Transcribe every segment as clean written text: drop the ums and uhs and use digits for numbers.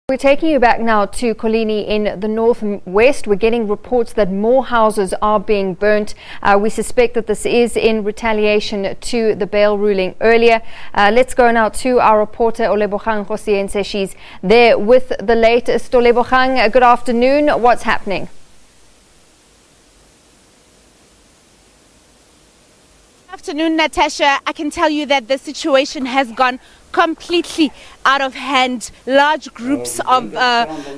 We're taking you back now to Coligny in the northwest. We're getting reports that more houses are being burnt. We suspect that this is in retaliation to the bail ruling earlier. Let's go now to our reporter Olebogang Gosiense. She's there with the latest. Olebogang, good afternoon. What's happening? Afternoon, Natasha. I can tell you that the situation has gone completely out of hand. Large groups of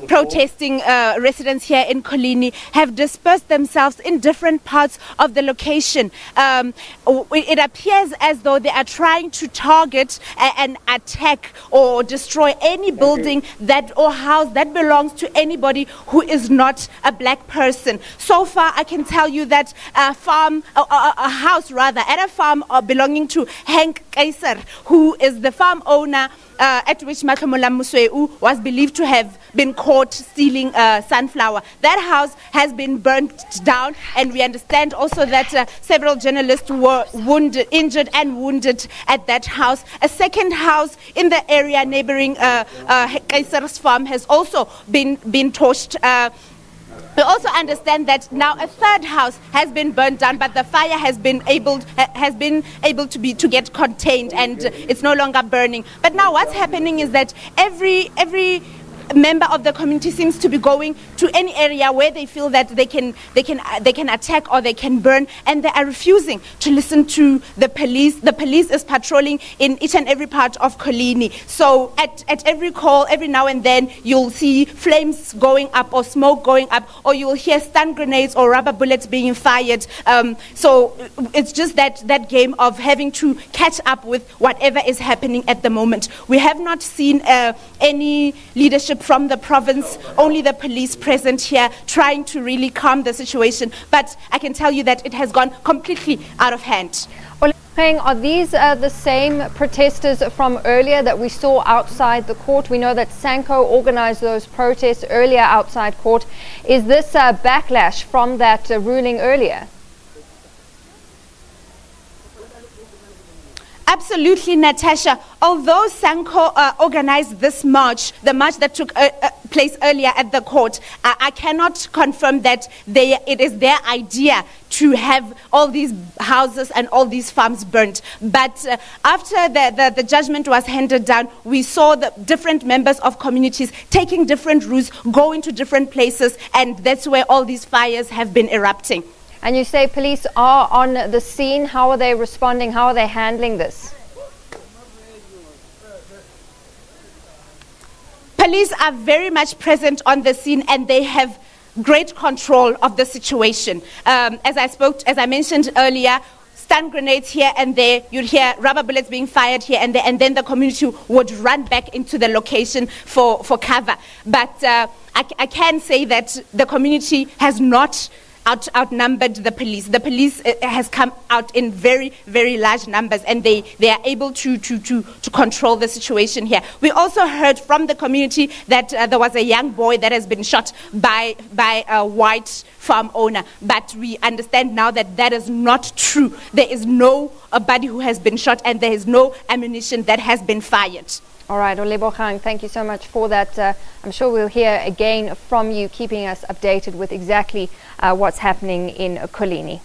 protesting residents here in Coligny have dispersed themselves in different parts of the location. It appears as though they are trying to target and attack or destroy any building that or house that belongs to anybody who is not a black person. So far, I can tell you that a house at a farm belonging to Hank Kaiser, who is the farm owner at which Matlomola Musweu was believed to have been caught stealing sunflower. That house has been burnt down, and we understand also that several journalists were injured and wounded at that house. A second house in the area neighboring Kaiser's farm has also been torched. We also understand that now a third house has been burned down, but the fire has been able to get contained, and it's no longer burning. But now what's happening is that every member of the community seems to be going to any area where they feel that they can attack or they can burn, and they are refusing to listen to the police. The police is patrolling in each and every part of Coligny. So at every call, every now and then, you'll see flames going up or smoke going up, or you'll hear stun grenades or rubber bullets being fired. So it's just that game of having to catch up with whatever is happening at the moment. We have not seen any leadership from the province, only the police present here trying to really calm the situation. But I can tell you that it has gone completely out of hand. Are these the same protesters from earlier that we saw outside the court? We know that Sanko organized those protests earlier outside court. Is this a backlash from that ruling earlier? Absolutely, Natasha. Although Sanko organized this march, the march that took place earlier at the court, I cannot confirm that it is their idea to have all these houses and all these farms burnt. But after the judgment was handed down, we saw the different members of communities taking different routes, going to different places, and that's where all these fires have been erupting. And you say police are on the scene. How are they responding? How are they handling this? Police are very much present on the scene, and they have great control of the situation. As I mentioned earlier, stun grenades here and there, you'd hear rubber bullets being fired here and there, and then the community would run back into the location for cover. But I can say that the community has not outnumbered the police. The police has come out in very, very large numbers, and they are able to control the situation here. We also heard from the community that there was a young boy that has been shot by a white farm owner, but we understand now that that is not true. There is nobody who has been shot, and there is no ammunition that has been fired. All right, Olebogang, thank you so much for that. I'm sure we'll hear again from you, keeping us updated with exactly what's happening in Coligny.